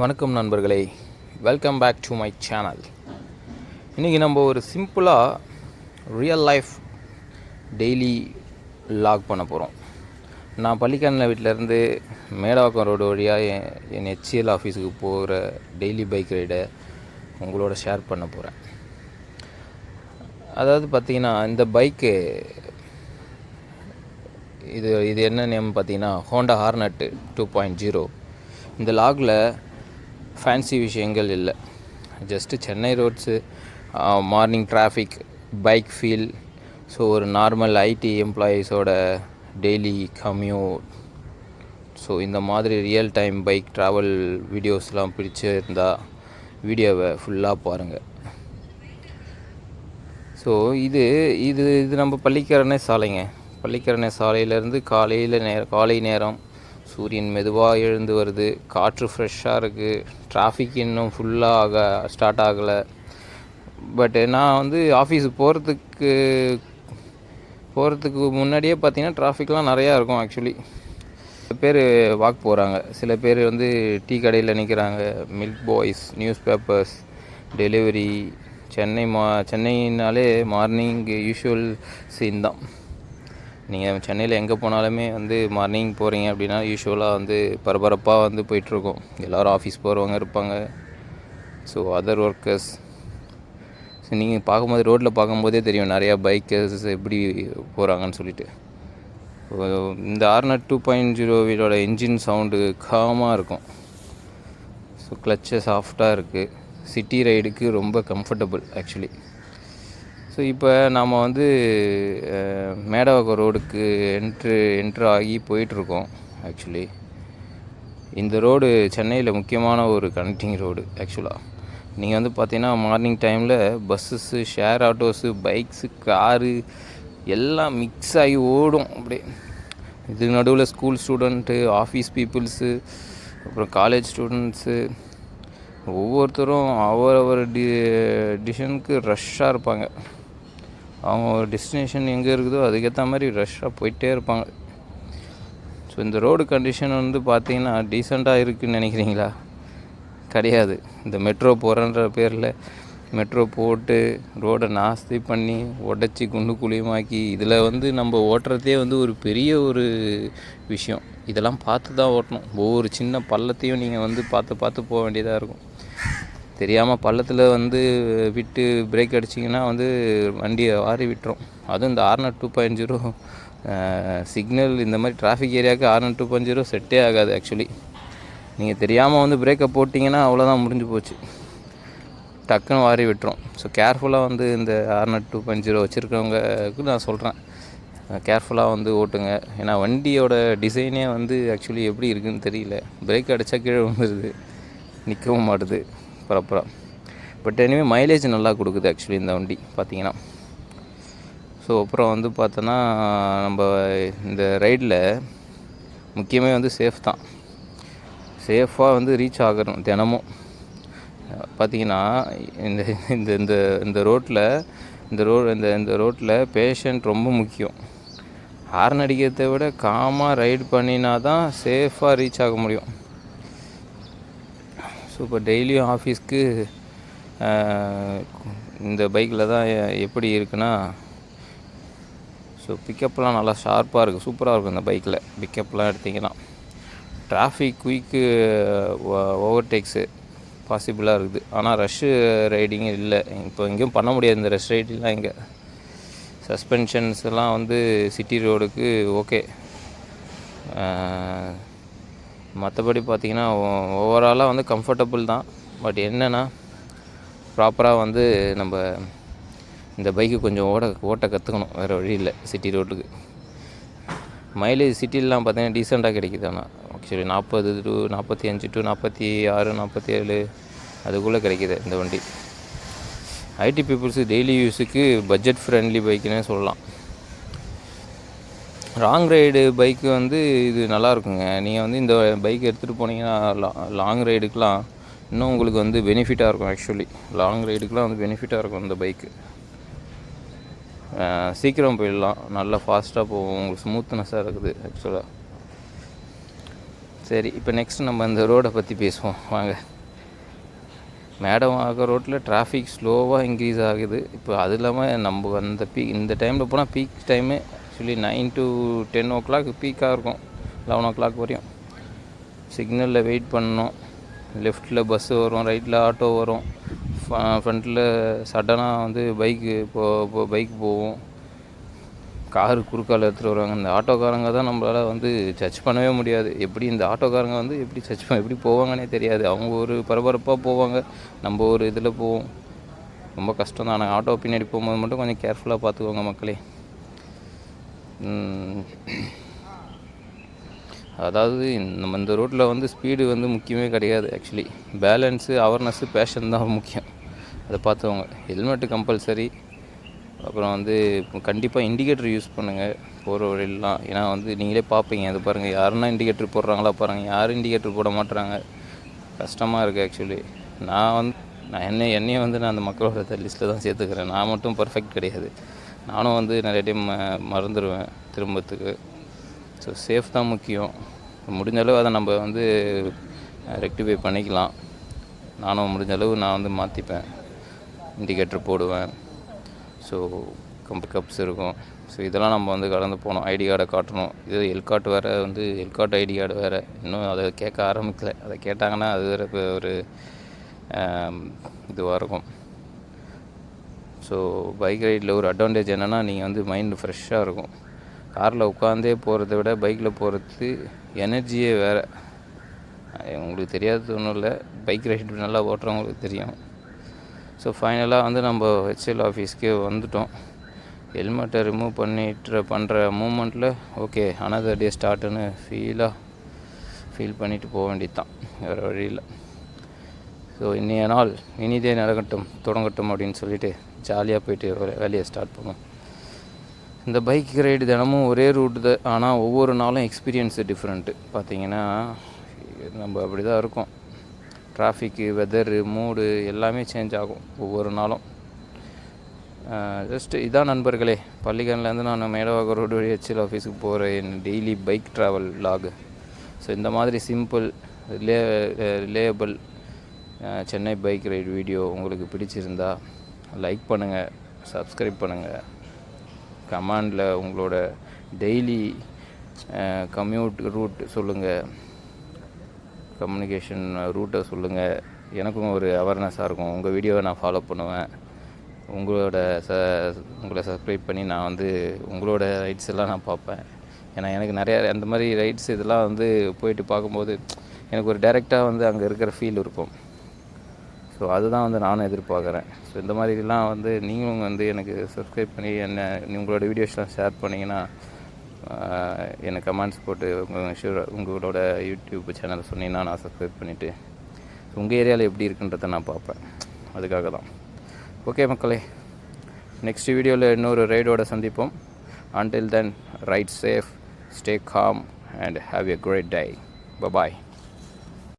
வணக்கம் நண்பர்களே, welcome back to my channel. இன்றைக்கி நம்ம ஒரு சிம்பிளாக ரியல் லைஃப் டெய்லி லாக் பண்ண போகிறோம். நான் பள்ளிக்கரணை வீட்டிலேருந்து மேடவாக்கம் ரோடு வழியாக என் HCL ஆஃபீஸுக்கு போகிற டெய்லி பைக் ரைடை உங்களோட ஷேர் பண்ண போகிறேன். அதாவது பார்த்திங்கன்னா, இந்த பைக்கு இது என்ன நேம் பார்த்திங்கன்னா ஹோண்டா ஹார்னட் 2.0. இந்த லாகில் ஃபேன்சி விஷயங்கள் இல்லை, just Chennai roads, morning traffic, bike feel. So ஒரு நார்மல் ஐடி எம்ப்ளாயீஸோட டெய்லி கம்யூட். ஸோ இந்த மாதிரி ரியல் டைம் பைக் ட்ராவல் வீடியோஸ்லாம் பிடிச்சிருந்தால் வீடியோவை ஃபுல்லாக பாருங்கள். ஸோ இது நம்ம பள்ளிக்கரணை சாலைங்க. பள்ளிக்கரணை சாலையிலேருந்து காலை நேரம் சூரியன் மெதுவாக எழுந்து வருது, காற்று ஃப்ரெஷ்ஷாக இருக்குது, டிராஃபிக் இன்னும் ஃபுல்லாக ஸ்டார்ட் ஆகலை. பட் நான் வந்து ஆஃபீஸுக்கு போகிறதுக்கு முன்னாடியே பார்த்திங்கன்னா டிராஃபிக்லாம் நிறையா இருக்கும். ஆக்சுவலி சில பேர் வாக் போகிறாங்க, சில பேர் வந்து டீ கடையில் நிற்கிறாங்க, milk boys, news papers, delivery. சென்னைனாலே மார்னிங் யூஷுவல் சீன் தான். நீங்கள் சென்னையில் எங்கே போனாலுமே வந்து மார்னிங் போகிறீங்க அப்படின்னா யூஸ்வலாக வந்து பரபரப்பாக வந்து போயிட்டுருக்கோம். எல்லோரும் ஆஃபீஸ் போகிறவங்க இருப்பாங்க, ஸோ அதர் ஒர்க்கர்ஸ். ஸோ நீங்கள் ரோட்டில் பார்க்கும்போதே தெரியும் நிறையா பைக்கர்ஸ் எப்படி போகிறாங்கன்னு சொல்லிட்டு. இந்த ஹார்னட் 2.0 என்ஜின் சவுண்டு காமாக இருக்கும். ஸோ கிளச்சு சாஃப்டாக இருக்குது, சிட்டி ரைடுக்கு ரொம்ப கம்ஃபர்டபுள் ஆக்சுவலி. ஸோ இப்போ நாம் வந்து மேடவாக்கம் ரோடுக்கு என்ட்ரு ஆகி போயிட்டுருக்கோம். ஆக்சுவலி இந்த ரோடு சென்னையில் முக்கியமான ஒரு கனெக்டிங் ரோடு. ஆக்சுவலாக நீங்கள் வந்து பார்த்தீங்கன்னா மார்னிங் டைமில் buses, share autos, bikes, car எல்லாம் மிக்ஸ் ஆகி ஓடும் அப்படியே. இதுக்கு நடுவில் ஸ்கூல் ஸ்டூடெண்ட்டு, ஆஃபீஸ் பீப்புள்ஸு, அப்புறம் காலேஜ் ஸ்டூடெண்ட்ஸு, ஒவ்வொருத்தரும் அவரவர் டிசிஷனுக்கு ரஷ்ஷாக இருப்பாங்க. அவங்க ஒரு டெஸ்டினேஷன் எங்கே இருக்குதோ அதுக்கேற்ற மாதிரி ரஷ்ஷாக போயிட்டே இருப்பாங்க. ஸோ இந்த ரோடு கண்டிஷன் வந்து பார்த்திங்கன்னா டீசெண்டாக இருக்குதுன்னு நினைக்கிறீங்களா? கிடையாது. இந்த மெட்ரோ போகிறன்ற பேரில் மெட்ரோ போட்டு ரோடை நாஸ்தி பண்ணி உடச்சி குண்டு குழியுமாக்கி இதில் வந்து நம்ம ஓட்டுறதே வந்து ஒரு பெரிய ஒரு விஷயம். இதெல்லாம் பார்த்து தான் ஓட்டணும். ஒவ்வொரு சின்ன பள்ளத்தையும் நீங்கள் வந்து பார்த்து போக வேண்டியதாக இருக்கும். தெரியாமல் பள்ளத்தில் வந்து விட்டு பிரேக் அடிச்சிங்கன்னா வந்து வண்டியை வாரி விட்டுரும். அதுவும் இந்த ஹார்னட் 2.0 சிக்னல் இந்த மாதிரி டிராஃபிக் ஏரியாவுக்கு ஹார்னட் 2.0 செட்டே ஆகாது. ஆக்சுவலி நீங்கள் தெரியாமல் வந்து பிரேக்கை போட்டிங்கன்னா அவ்வளோதான், முடிஞ்சு போச்சு, டக்குன்னு வாரி விட்டுரும். ஸோ கேர்ஃபுல்லாக வந்து இந்த ஹார்னட் 2.0 வச்சுருக்கவங்களுக்கு நான் சொல்கிறேன், கேர்ஃபுல்லாக வந்து ஓட்டுங்க. ஏன்னா வண்டியோட டிசைனே வந்து ஆக்சுவலி எப்படி இருக்குதுன்னு தெரியல. பிரேக் அடித்தா கீழே வந்துடுது, நிற்கவும் மாட்டுது ப்ராப்பராக. பட் எனிவே மைலேஜ் நல்லா கொடுக்குது ஆக்சுவலி இந்த வண்டி பார்த்திங்கன்னா. ஸோ அப்புறம் வந்து பார்த்தோன்னா நம்ம இந்த ரைடில் முக்கியமே வந்து சேஃப் தான். சேஃபாக வந்து ரீச் ஆகணும் தினமும். பார்த்திங்கன்னா இந்த இந்த இந்த இந்த ரோட்டில் இந்த ரோட்டில் பேஷண்ட் ரொம்ப முக்கியம். ஹார்ன் அடிக்கிறதை விட காமாக ரைடு பண்ணினா தான் சேஃபாக ரீச் ஆக முடியும். ஸோ இப்போ டெய்லியும் ஆஃபீஸ்க்கு இந்த பைக்கில் தான் எப்படி இருக்குன்னா, ஸோ பிக்கப்லாம் நல்லா ஷார்ப்பாக இருக்குது, சூப்பராக இருக்கும் இந்த பைக்கில். பிக்கப்லாம் எடுத்திங்கன்னா டிராஃபிக் குயிக்கு ஓவர்டேக்ஸு பாசிபிளாக இருக்குது. ஆனால் ரஷ்ஷு ரைடிங் இல்லை, இப்போ எங்கேயும் பண்ண முடியாது இந்த ரஷ் ரைடிங்லாம். இங்கே சஸ்பென்ஷன்ஸ் எல்லாம் வந்து சிட்டி ரோடுக்கு ஓகே. மற்றபடி பார்த்திங்கன்னா ஓவராலாக வந்து கம்ஃபர்டபுள் தான். பட் என்னென்னா ப்ராப்பராக வந்து நம்ம இந்த பைக்கு கொஞ்சம் ஓட்ட கற்றுக்கணும், வேறு வழி இல்லை. சிட்டி ரோட்டுக்கு மைலேஜ் சிட்டிலலாம் பார்த்திங்கன்னா டீசெண்டாக கிடைக்கிது. ஆனால் ஆக்சுவலி 40 to 45 to 46, 47 அதுக்குள்ளே கிடைக்கிது இந்த வண்டி. ஐடி பீப்புள்ஸு டெய்லி யூஸுக்கு பட்ஜெட் ஃப்ரெண்ட்லி பைக்குன்னே சொல்லலாம். லாங் ரைடு பைக்கு வந்து இது நல்லாயிருக்குங்க. நீங்கள் வந்து இந்த பைக் எடுத்துகிட்டு போனீங்கன்னா லாங் ரைடுக்கெலாம் இன்னும் உங்களுக்கு வந்து பெனிஃபிட்டாக இருக்கும். ஆக்சுவலி லாங் ரைடுக்கெலாம் வந்து பெனிஃபிட்டாக இருக்கும் இந்த பைக்கு. சீக்கிரம் போயிடலாம், நல்லா ஃபாஸ்ட்டாக போகும், உங்களுக்கு ஸ்மூத்னஸாக இருக்குது ஆக்சுவலாக. சரி, இப்போ நெக்ஸ்ட் நம்ம இந்த ரோடை பற்றி பேசுவோம் வாங்க. மேடம் ஆகிற ரோட்டில் டிராஃபிக் ஸ்லோவாக இன்க்ரீஸ் ஆகுது. இப்போ அது இல்லாமல் நம்ம அந்த இந்த டைமில் போனால் peak time actually 9 to 10 o'clock பீக்காக இருக்கும். 11 o'clock வரையும் சிக்னலில் வெயிட் பண்ணணும். லெஃப்ட்டில் பஸ்ஸு வரும், ரைட்டில் ஆட்டோ வரும், ஃப்ரண்ட்டில் சடனாக வந்து பைக் போகும், காரு குறுக்கால் எடுத்துகிட்டு வருவாங்க. இந்த ஆட்டோக்காரங்க தான் நம்மளால் வந்து ஜட்ஜ் பண்ணவே முடியாது. எப்படி இந்த ஆட்டோக்காரங்க வந்து எப்படி போவாங்கன்னே தெரியாது. அவங்க ஒரு பரபரப்பாக போவாங்க, நம்ம ஒரு இதில் போவோம். ரொம்ப கஷ்டம் தான். ஆனால் ஆட்டோ பின்னாடி போகும்போது மட்டும் கொஞ்சம் கேர்ஃபுல்லாக பார்த்துக்கோங்க மக்களே. அதாவது நம்ம இந்த ரோட்டில் வந்து ஸ்பீடு வந்து முக்கியமே கிடையாது. ஆக்சுவலி பேலன்ஸு, அவேர்னஸ்ஸு, பேஷன் தான் முக்கியம். அதை பார்த்துக்கோங்க. Helmet compulsory. அப்புறம் வந்து கண்டிப்பாக இண்டிகேட்டர் யூஸ் பண்ணுங்கள் போகிற வழியெல்லாம். ஏன்னா வந்து நீங்களே பார்ப்பீங்க, அது பாருங்கள், யாருன்னா இண்டிகேட்டர் போடுறாங்களா பாருங்கள். யாரும் இண்டிகேட்டர் போட மாட்டுறாங்க. கஷ்டமாக இருக்குது ஆக்சுவலி. என்னையும் வந்து நான் அந்த மக்களோட லிஸ்ட்டில் தான் சேர்த்துக்கிறேன். நான் மட்டும் பர்ஃபெக்ட் கிடையாது. நானும் வந்து நிறைய டைம் மறந்துடுவேன் திரும்பத்துக்கு. ஸோ சேஃப் தான் முக்கியம். முடிஞ்ச அளவு அதை நம்ம வந்து ரெக்டிஃபை பண்ணிக்கலாம். நானும் முடிஞ்ச அளவு நான் வந்து மாற்றிப்பேன், இண்டிகேட்டர் போடுவேன். ஸோ கப்ஸ் இருக்கும். ஸோ இதெல்லாம் நம்ம வந்து கடந்து போகணும். ஐடி கார்டை காட்டணும். இது எல்கார்ட் வேறு, வந்து எல்கார்ட் ஐடி கார்டு வேறு. இன்னும் அதை கேட்க ஆரம்பிக்கல. அதை கேட்டாங்கன்னா அது வேறு இப்போ ஒரு இதுவாக இருக்கும். ஸோ பைக் ரைடில் ஒரு அட்வான்டேஜ் என்னென்னா, நீங்கள் வந்து மைண்டு ஃப்ரெஷ்ஷாக இருக்கும். காரில் உட்காந்தே போகிறத விட பைக்கில் போகிறது எனர்ஜியே வேறு. உங்களுக்கு தெரியாதது ஒன்றும் இல்லை, பைக் ரைடு நல்லா ஓட்டுறவங்களுக்கு தெரியும். ஸோ ஃபைனலாக வந்து நம்ம ஹெச்எல் ஆஃபீஸ்க்கே வந்துட்டோம். ஹெல்மெட்டை ரிமூவ் பண்ணுற மூமெண்ட்டில் ஓகே அனதர் டே ஸ்டார்ட்டுன்னு ஃபீல் பண்ணிவிட்டு போக வேண்டியது தான், வேறு வழியில். ஸோ இன்றைய நாள் இனிதே தொடங்கட்டும் அப்படின்னு சொல்லிவிட்டு ஜாலியாக போயிட்டு வேலையை ஸ்டார்ட் பண்ணுவோம். இந்த பைக் ரைடு தினமும் ஒரே ரூட்டு தான், ஆனால் ஒவ்வொரு நாளும் எக்ஸ்பீரியன்ஸு டிஃப்ரெண்ட்டு. பார்த்திங்கன்னா நம்ம அப்படி தான் இருக்கும். டிராஃபிக்கு, வெதரு, மூடு எல்லாமே சேஞ்ச் ஆகும் ஒவ்வொரு நாளும். ஜஸ்ட்டு இதான் நண்பர்களே, பள்ளிக்கரணிலேருந்து நான் மேடவாக ரோடு வழி ஹெச்எல் ஆஃபீஸுக்கு போகிற என் daily bike travel vlog. So இந்த மாதிரி simple reliable Chennai bike ride video உங்களுக்கு பிடிச்சிருந்தா லைக் பண்ணுங்கள், சப்ஸ்கிரைப் பண்ணுங்கள், கமெண்டில் உங்களோட டெய்லி கம்யூட் ரூட் சொல்லுங்கள், கம்யூனிகேஷன் ரூட்டை சொல்லுங்கள். எனக்கும் ஒரு அவேர்னஸாக இருக்கும். உங்கள் வீடியோவை நான் ஃபாலோ பண்ணுவேன். உங்களை சப்ஸ்கிரைப் பண்ணி நான் வந்து உங்களோட ரைட்ஸ் எல்லாம் நான் பார்ப்பேன். ஏன்னா எனக்கு நிறையா அந்த மாதிரி ரைட்ஸ் இதெல்லாம் வந்து போயிட்டு பார்க்கும்போது எனக்கு ஒரு டைரெக்டாக வந்து அங்கே இருக்கிற ஃபீல் இருக்கும். ஸோ அதுதான் வந்து நானும் எதிர்பார்க்குறேன். ஸோ இந்த மாதிரிலாம் வந்து நீங்களும் வந்து எனக்கு சப்ஸ்கிரைப் பண்ணி உங்களோட வீடியோஸ்லாம் ஷேர் பண்ணிங்கன்னா, எனக்கு கமெண்ட்ஸ் போட்டு உங்களோட யூடியூப் சேனலை சொன்னீங்கன்னா நான் சப்ஸ்கிரைப் பண்ணிவிட்டு உங்கள் ஏரியாவில் எப்படி இருக்குன்றதை நான் பார்ப்பேன். அதுக்காக தான். ஓகே மக்களே, நெக்ஸ்ட் வீடியோவில் இன்னொரு ரைடோட சந்திப்போம். Until then, ride safe, stay calm and have a great day. Bye-bye.